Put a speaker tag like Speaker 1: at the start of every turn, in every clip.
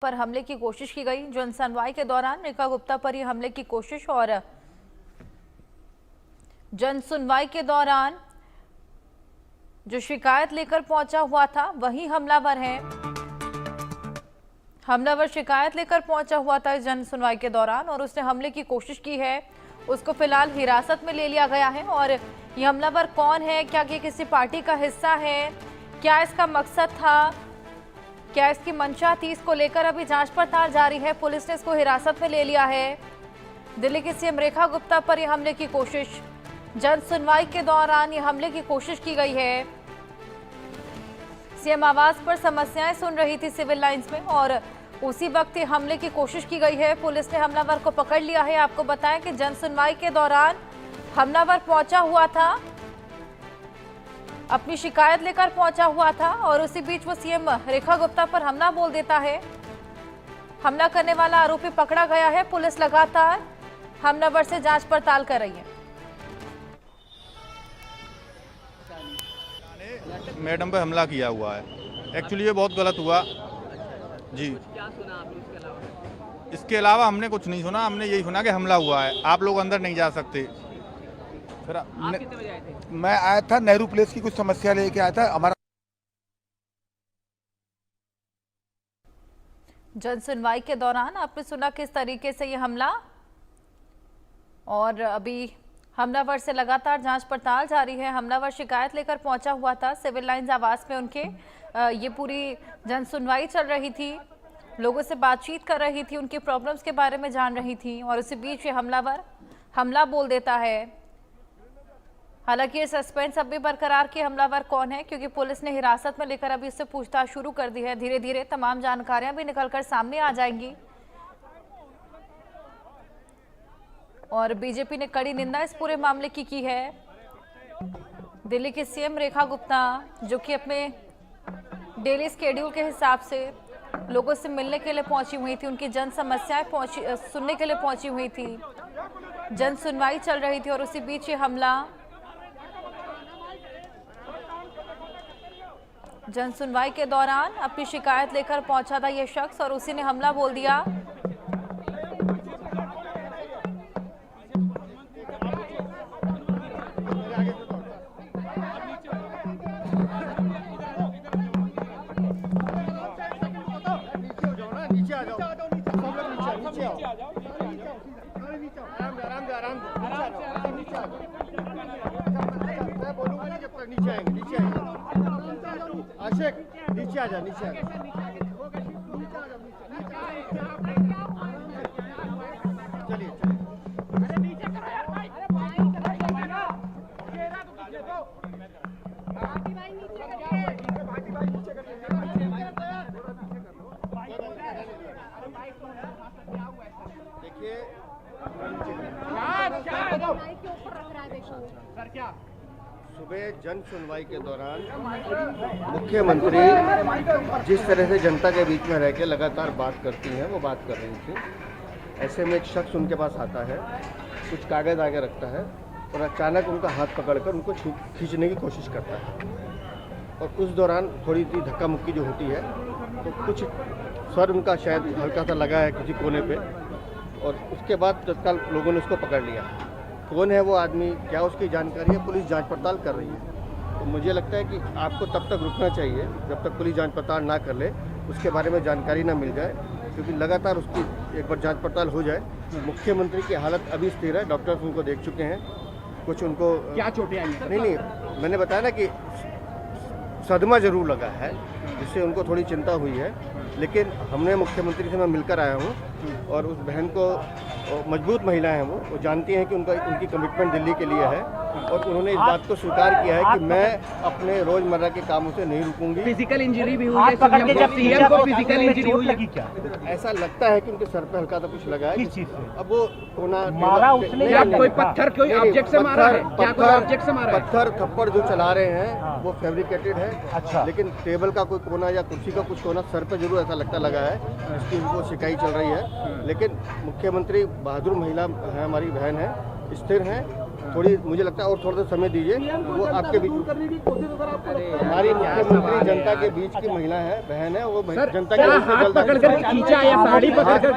Speaker 1: पर हमले की कोशिश की गई। जन सुनवाई के दौरान रेखा गुप्ता पर ही हमले की कोशिश और जन सुनवाई के दौरान जो शिकायत लेकर पहुंचा हुआ था वही हमलावर है। हमलावर शिकायत लेकर पहुंचा हुआ था जन सुनवाई के दौरान और उसने हमले की कोशिश की है। उसको फिलहाल हिरासत में ले लिया गया है। और ये हमलावर कौन है, क्या ये किसी पार्टी का हिस्सा है, क्या इसका मकसद था, क्या इसकी मंशा थी, इसको लेकर अभी जांच पड़ताल जारी है। पुलिस ने इसको हिरासत में ले लिया है। दिल्ली की सीएम रेखा गुप्ता पर यह हमले की कोशिश, जन सुनवाई के दौरान ये हमले की कोशिश की गई है। सीएम आवास पर समस्याएं सुन रही थी सिविल लाइंस में और उसी वक्त ये हमले की कोशिश की गई है। पुलिस ने हमलावर को पकड़ लिया है। आपको बताएं कि जन सुनवाई के दौरान हमलावर पहुंचा हुआ था, अपनी शिकायत लेकर पहुंचा हुआ था और उसी बीच वो सीएम रेखा गुप्ता पर हमला बोल देता है। हमला करने वाला आरोपी पकड़ा गया है। पुलिस लगातार हमलावर से जांच पड़ताल कर रही है।
Speaker 2: मैडम पे हमला किया हुआ है। एक्चुअली ये बहुत गलत हुआ जी।
Speaker 3: क्या सुना आपने इसके अलावा?
Speaker 2: इसके अलावा हमने कुछ नहीं सुना। हमने यही सुना कि हमला हुआ है, आप लोग अंदर नहीं जा सकते। फिर
Speaker 3: आप कितने बजे आए थे?
Speaker 4: मैं आया था, नेहरू प्लेस की कुछ समस्या लेके आया था। हमारा
Speaker 1: जन सुनवाई के दौरान आपने सुना किस तरीके से ये हमला, और अभी हमलावर से लगातार जांच पड़ताल जारी है। हमलावर शिकायत लेकर पहुंचा हुआ था सिविल लाइंस आवास में उनके। ये पूरी जन सुनवाई चल रही थी, लोगों से बातचीत कर रही थी, उनकी प्रॉब्लम्स के बारे में जान रही थी और उसी बीच ये हमलावर हमला बोल देता है। हालांकि ये सस्पेंस अब भी बरकरार कि हमलावर कौन है, क्योंकि पुलिस ने हिरासत में लेकर अभी इससे पूछताछ शुरू कर दी है। धीरे धीरे तमाम जानकारियां भी निकलकर सामने आ जाएंगी और बीजेपी ने कड़ी निंदा इस पूरे मामले की है। दिल्ली की सीएम रेखा गुप्ता जो कि अपने डेली स्केड्यूल के हिसाब से लोगों से मिलने के लिए पहुंची हुई थी, उनकी जन समस्याएं सुनने के लिए पहुंची हुई थी। जन सुनवाई चल रही थी और उसी बीच ये हमला, जन सुनवाई के दौरान अपनी शिकायत लेकर पहुंचा था ये शख्स और उसी ने हमला बोल दिया।
Speaker 5: आशिक नीचे आ जा, नीचे आ जा। चलिए देखिए, सुबह जन सुनवाई के दौरान मुख्यमंत्री जिस तरह से जनता के बीच में रह के लगातार बात करती हैं, वो बात कर रही थी। ऐसे में एक शख्स उनके पास आता है, कुछ कागज़ आगे रखता है और अचानक उनका हाथ पकड़कर उनको खींचने की कोशिश करता है। और उस दौरान थोड़ी सी धक्का मुक्की जो होती है तो कुछ सर उनका शायद हल्का सा लगा है किसी कोने पे, और उसके बाद तत्काल लोगों ने उसको पकड़ लिया। कौन है वो आदमी, क्या उसकी जानकारी है, पुलिस जांच पड़ताल कर रही है। तो मुझे लगता है कि आपको तब तक रुकना चाहिए जब तक पुलिस जांच पड़ताल ना कर ले, उसके बारे में जानकारी ना मिल जाए, क्योंकि लगातार उसकी एक बार जांच पड़ताल हो जाए। मुख्यमंत्री की हालत अभी स्थिर है, डॉक्टर्स उनको देख चुके हैं। कुछ उनको
Speaker 3: क्या चोटें आई हैं?
Speaker 5: नहीं, मैंने बताया ना कि सदमा जरूर लगा है, जिससे उनको थोड़ी चिंता हुई है। लेकिन हमने मुख्यमंत्री से मैं मिलकर आया हूँ और उस बहन को, मजबूत महिला हैं वो जानती हैं कि उनकी कमिटमेंट दिल्ली के लिए है और उन्होंने इस बात को स्वीकार किया है कि मैं अपने रोजमर्रा के कामों से नहीं रुकूंगी।
Speaker 3: फिजिकल इंजरी भी हुई है, सीएम को फिजिकल इंजरी हुई है क्या?
Speaker 5: ऐसा लगता है कि उनके सर पे हल्का सा कुछ लगा है। अब वो
Speaker 3: कोई पत्थर, कोई ऑब्जेक्ट से मारा है क्या? कोई ऑब्जेक्ट से मारा है?
Speaker 5: पत्थर थप्पड़ जो चला रहे हैं वो फैब्रिकेटेड है। अच्छा। लेकिन टेबल का कोई कोना या कुर्सी का कुछ कोना सर पे जरूर ऐसा लगता लगा है, इसकी उनको शिकायत चल रही है। लेकिन मुख्यमंत्री बहादुर महिला है, हमारी बहन है, स्थिर हैं थोड़ी मुझे लगता है और थोड़ा सा समय दीजिए, वो आपके बीच हमारी मुख्यमंत्री जनता के बीच की महिला है, बहन है, वो जनता के बीच में
Speaker 3: हाथ पकड़कर खींचा या साड़ी पकड़कर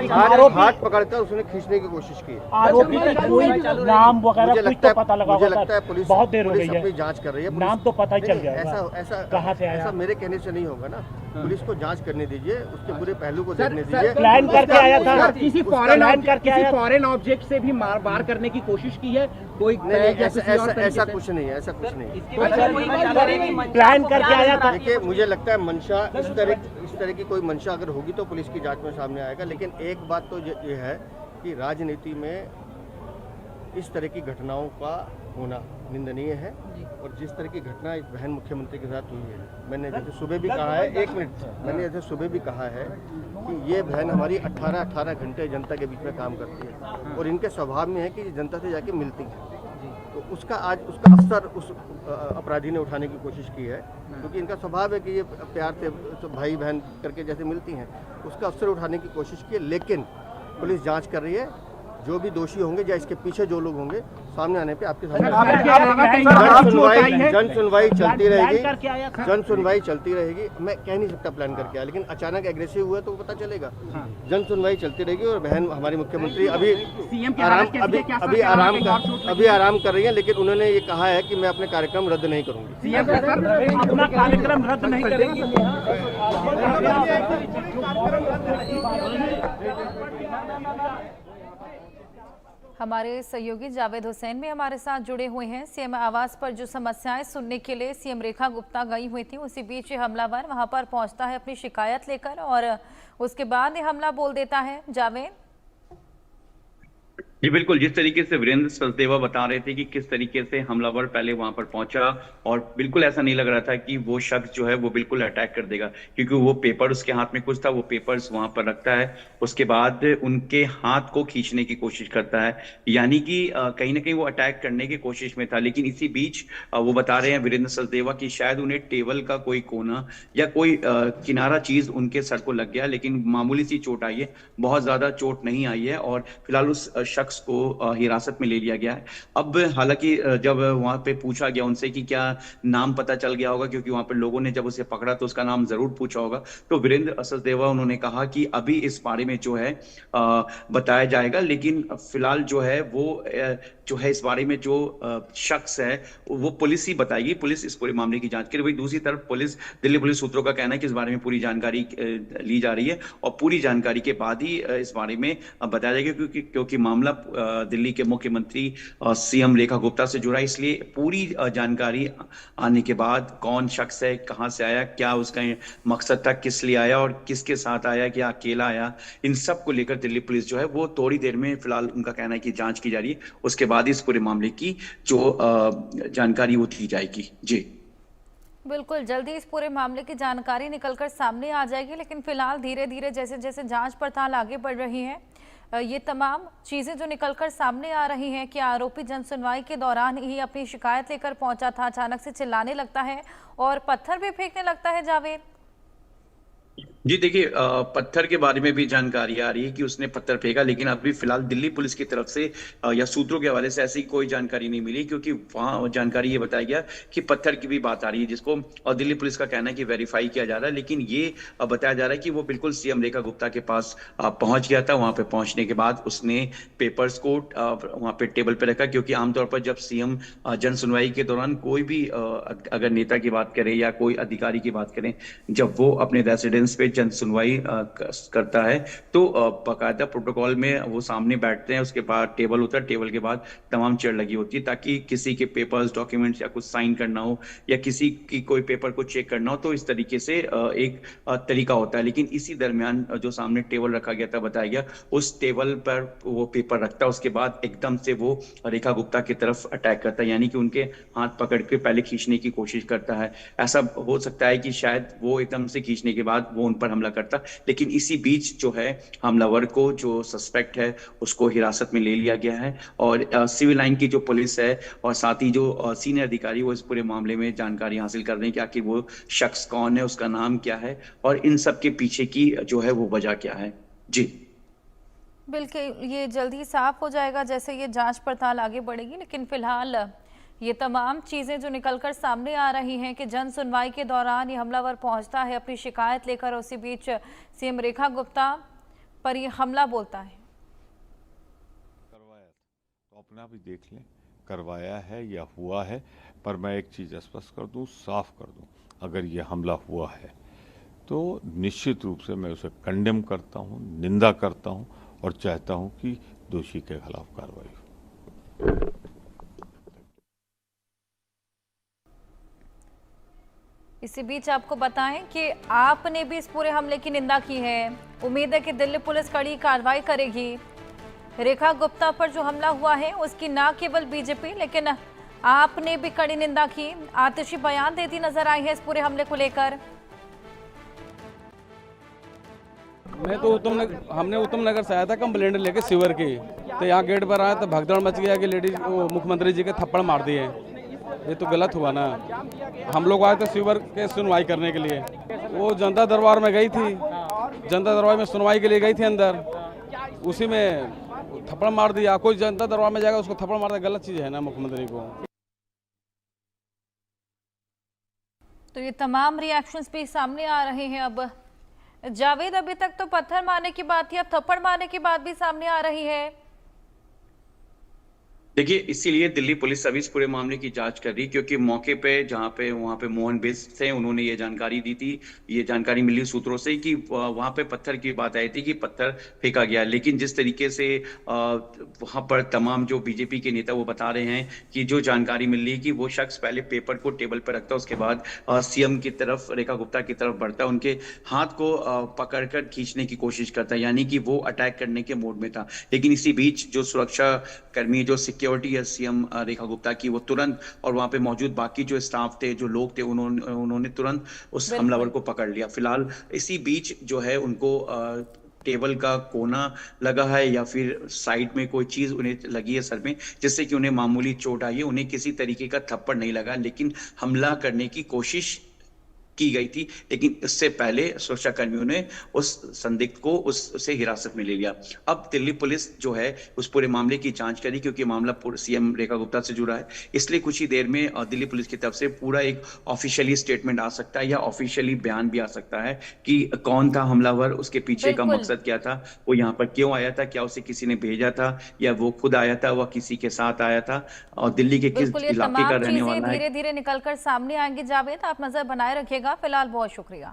Speaker 5: हाथ पकड़कर उसने खींचने की कोशिश की है।
Speaker 6: आरोपी का कोई नाम वगैरह
Speaker 5: मुझे
Speaker 6: कुछ
Speaker 5: लगता
Speaker 6: तो पता लगा
Speaker 5: मुझे
Speaker 6: होगा
Speaker 5: लगता है
Speaker 6: सर।
Speaker 5: पुलिस
Speaker 6: बहुत देर हो गई
Speaker 5: अपनी
Speaker 6: है,
Speaker 5: जांच कर रही है।
Speaker 6: नाम तो पता ही चल
Speaker 5: नहीं,
Speaker 6: जाएगा
Speaker 5: ऐसा
Speaker 6: कहाँ से आया।
Speaker 5: ऐसा मेरे कहने से नहीं होगा ना, पुलिस को जांच करने दीजिए, उसके पूरे पहलू को देखने दीजिए।
Speaker 6: प्लान करके आया था,
Speaker 3: किसी फॉरेन ऑब्जेक्ट से भी वार करने की कोशिश की है कोई?
Speaker 5: ऐसा कुछ नहीं है, ऐसा कुछ नहीं है।
Speaker 6: प्लान करके आया था।
Speaker 5: देखिए, मुझे लगता है मंशा इस तरह की कोई मंशा अगर होगी तो पुलिस की जांच में सामने आएगा। लेकिन एक बात तो ये है कि राजनीति में इस तरह की घटनाओं का होना निंदनीय है, और जिस तरह की घटना इस बहन मुख्यमंत्री के साथ हुई है, मैंने जैसे सुबह भी कहा है, एक मिनट, मैंने जैसे सुबह भी कहा है कि ये बहन हमारी 18 घंटे जनता के बीच में काम करती है, और इनके स्वभाव में है कि ये जनता से जाके मिलती है। तो उसका अवसर उस अपराधी ने उठाने की कोशिश की है, क्योंकि इनका स्वभाव है कि ये प्यार से भाई बहन करके जैसे मिलती हैं, उसका अवसर उठाने की कोशिश की है। लेकिन पुलिस जांच कर रही है, जो भी दोषी होंगे या इसके पीछे जो लोग होंगे सामने आने पे आपके सामने जन सुनवाई चलती रहेगी, जन सुनवाई चलती रहेगी। मैं कह नहीं सकता प्लान करके आया, लेकिन अचानक एग्रेसिव हुआ तो पता चलेगा। जन सुनवाई चलती रहेगी, और बहन हमारी मुख्यमंत्री अभी आराम कर रही है, लेकिन उन्होंने ये कहा है कि मैं अपने कार्यक्रम रद्द नहीं करूंगी।
Speaker 6: अपना कार्यक्रम रद्द नहीं करेगी।
Speaker 1: हमारे सहयोगी जावेद हुसैन भी हमारे साथ जुड़े हुए हैं। सीएम आवास पर जो समस्याएं सुनने के लिए सीएम रेखा गुप्ता गई हुई थी, उसी बीच हमलावर वहां पर पहुंचता है अपनी शिकायत लेकर, और उसके बाद ये हमला बोल देता है। जावेद
Speaker 7: जी बिल्कुल, जिस तरीके से वीरेंद्र सचदेवा बता रहे थे कि किस तरीके से हमलावर पहले वहां पर पहुंचा, और बिल्कुल ऐसा नहीं लग रहा था कि वो शख्स जो है वो बिल्कुल अटैक कर देगा, क्योंकि वो पेपर उसके हाथ में कुछ था, वो पेपर्स वहां पर रखता है, उसके बाद उनके हाथ को खींचने की कोशिश करता है, यानी कि कहीं ना कहीं वो अटैक करने की कोशिश में था। लेकिन इसी बीच वो बता रहे हैं वीरेंद्र सचदेवा कि शायद उन्हें टेबल का कोई कोना या कोई किनारा चीज उनके सर को लग गया, लेकिन मामूली सी चोट आई है, बहुत ज्यादा चोट नहीं आई है, और फिलहाल उस शख्स को हिरासत में ले लिया गया है। अब हालांकि जब वहां पे पूछा गया उनसे कि क्या नाम पता चल गया होगा, क्योंकि वहां पे लोगों ने जब उसे पकड़ा तो उसका नाम जरूर पूछा होगा, तो वीरेंद्र सचदेवा उन्होंने कहा कि अभी इस बारे में जो है बताया जाएगा, लेकिन फिलहाल जो है वो जो है इस बारे में जो शख्स है वो पुलिस ही बताएगी, पुलिस इस पूरे मामले की जांच करेगी। वही दूसरी तरफ दिल्ली पुलिस सूत्रों का कहना है कि इस बारे में पूरी जानकारी ली जा रही है, और पूरी जानकारी के बाद ही इस बारे में बताया जाएगा, क्योंकि मामला दिल्ली के मुख्यमंत्री सीएम रेखा गुप्ता से जुड़ा, इसलिए पूरी जानकारी आने के बाद कौन शख्स है, कहां से आया, क्या उसका मकसद था, किस लिए आया और किसके साथ आया, क्या अकेला आया, इन सब को लेकर दिल्ली पुलिस जो है वो थोड़ी देर में, फिलहाल उनका कहना है कि जांच की जा रही है, उसके बाद इस पूरे मामले की जो जानकारी वो दी जाएगी। जी
Speaker 1: बिल्कुल, जल्दी इस पूरे मामले की जानकारी निकलकर सामने आ जाएगी, लेकिन फिलहाल धीरे धीरे जैसे जैसे जांच पड़ताल आगे बढ़ रही है, ये तमाम चीजें जो निकलकर सामने आ रही हैं कि आरोपी जन सुनवाई के दौरान ही अपनी शिकायत लेकर पहुंचा था, अचानक से चिल्लाने लगता है और पत्थर भी फेंकने लगता है। जावेद
Speaker 7: जी देखिए, पत्थर के बारे में भी जानकारी आ रही है कि उसने पत्थर फेंका, लेकिन अभी फिलहाल दिल्ली पुलिस की तरफ से या सूत्रों के हवाले से ऐसी कोई जानकारी नहीं मिली, क्योंकि वहां जानकारी ये बताया गया कि पत्थर की भी बात आ रही है, जिसको और दिल्ली पुलिस का कहना है कि वेरीफाई किया जा रहा है। लेकिन ये बताया जा रहा है कि वो बिल्कुल सीएम रेखा गुप्ता के पास पहुंच गया था। वहां पे पहुंचने के बाद उसने पेपर्स को वहां पे टेबल पे रखा, क्योंकि आमतौर पर जब सीएम जन सुनवाई के दौरान कोई भी अगर नेता की बात करें या कोई अधिकारी की बात करें, जब वो अपने रेसिडेंस पे जन सुनवाई करता है तो बाकायदा प्रोटोकॉल में वो सामने बैठते हैं, उसके बाद टेबल होता है, टेबल के बाद तमाम चेयर लगी होती है, ताकि किसी के पेपर्स, डॉक्यूमेंट्स या कुछ साइन करना हो या किसी की कोई पेपर को चेक करना हो, तो इस तरीके से एक तरीका होता है। लेकिन इसी दरमियान जो सामने टेबल रखा गया था, बताया गया, उस टेबल पर वो पेपर रखता है, उसके बाद एकदम से वो रेखा गुप्ता की तरफ अटैक करता है, यानी कि उनके हाथ पकड़ के पहले खींचने की कोशिश करता है। ऐसा हो सकता है कि शायद वो एकदम से खींचने के बाद वो उन पर हमला करता, लेकिन इसी बीच जो है हमलावर को, जो सस्पेक्ट है, उसको हिरासत में ले लिया गया है, और सिविल लाइन की जो पुलिस है और साथ ही जो सीनियर अधिकारी वो इस पूरे मामले में जानकारी हासिल कर रहे हैं कि आखिर वो शख्स कौन है, उसका नाम क्या है और इन सब के पीछे की जो है वो वजह क्या है। जी
Speaker 1: बिल्कुल, ये जल्द ही साफ हो जाएगा जैसे ये जांच पड़ताल आगे बढ़ेगी, लेकिन फिलहाल ये तमाम चीज़ें जो निकलकर सामने आ रही हैं कि जन सुनवाई के दौरान ये हमलावर पहुंचता है अपनी शिकायत लेकर, उसी बीच सीएम रेखा गुप्ता पर ये हमला बोलता है।
Speaker 8: करवाया तो अपना भी देख लें, करवाया है या हुआ है। पर मैं एक चीज़ स्पष्ट कर दूं, साफ कर दूं, अगर ये हमला हुआ है तो निश्चित रूप से मैं उसे कंडेम करता हूं, निंदा करता हूं और चाहता हूं कि दोषी के खिलाफ कार्रवाई हो।
Speaker 1: इसी बीच आपको बताएं कि आपने भी इस पूरे हमले की निंदा की है। उम्मीद है कि दिल्ली पुलिस कड़ी कार्रवाई करेगी। रेखा गुप्ता पर जो हमला हुआ है उसकी न केवल बीजेपी लेकिन आपने भी कड़ी निंदा की, आतिशी बयान देती नजर आई है इस पूरे हमले को लेकर।
Speaker 9: मैं तो हमने उत्तम नगर से आया था कंप्लेंट लेके सीवर की, तो यहाँ गेट पर आया तो भगदड़ मच गया कि लेडीज मुख्यमंत्री जी के थप्पड़ मार दिए। ये तो गलत हुआ ना। हम लोग आए थे सीवर के सुनवाई करने के लिए, वो जनता दरबार में गई थी, जनता दरबार में सुनवाई के लिए गई थी अंदर, उसी में थप्पड़ मार दिया। कोई जनता दरबार में जाएगा उसको थप्पड़ मारना गलत चीज़ है ना मुख्यमंत्री को।
Speaker 1: तो ये तमाम रिएक्शंस भी सामने आ रहे हैं। अब जावेद, अभी तक तो पत्थर मारने की बात थी, अब थप्पड़ मारने की बात भी सामने आ रही है।
Speaker 7: देखिए, इसीलिए दिल्ली पुलिस अभी इस पूरे मामले की जांच कर रही, क्योंकि मौके पे वहां पे मोहन बिष्ट थे, उन्होंने ये जानकारी दी थी। ये जानकारी मिली सूत्रों से कि वहां पे पत्थर की बात आई थी कि पत्थर फेंका गया। लेकिन जिस तरीके से वहां पर तमाम जो बीजेपी के नेता वो बता रहे हैं कि जो जानकारी मिल रही है कि वो शख्स पहले पेपर को टेबल पर रखता, उसके बाद सीएम की तरफ, रेखा गुप्ता की तरफ बढ़ता, उनके हाथ को पकड़कर खींचने की कोशिश करता, यानी कि वो अटैक करने के मोड में था। लेकिन इसी बीच जो सुरक्षा कर्मी, जो सिक्योरिटी है सीएम रेखा गुप्ता की, वो तुरंत, और वहां पे मौजूद बाकी जो स्टाफ थे, जो लोग थे, उन्होंने तुरंत उस हमलावर को पकड़ लिया। फिलहाल इसी बीच जो है उनको टेबल का कोना लगा है या फिर साइड में कोई चीज उन्हें लगी है सर में, जिससे कि उन्हें मामूली चोट आई है। उन्हें किसी तरीके का थप्पड़ नहीं लगा, लेकिन हमला करने की कोशिश की गई थी। लेकिन इससे पहले सुरक्षा कर्मियों ने उस संदिग्ध को उससे हिरासत में ले लिया। अब दिल्ली पुलिस जो है उस पूरे मामले की जांच करी, क्योंकि मामला सीएम रेखा गुप्ता से जुड़ा है। इसलिए कुछ ही देर में दिल्ली पुलिस की तरफ से पूरा एक ऑफिशियली स्टेटमेंट आ सकता है या ऑफिशियली बयान भी आ सकता है कि कौन था हमलावर, उसके पीछे का मकसद क्या था, वो यहाँ पर क्यों आया था, क्या उसे किसी ने भेजा था या वो खुद आया था, वह किसी के साथ आया था, और दिल्ली के किस इलाके का रहने वाला है।
Speaker 1: धीरे धीरे निकलकर सामने आएंगे। जावेद, आप नजर बनाए रखिएगा। फिलहाल बहुत शुक्रिया।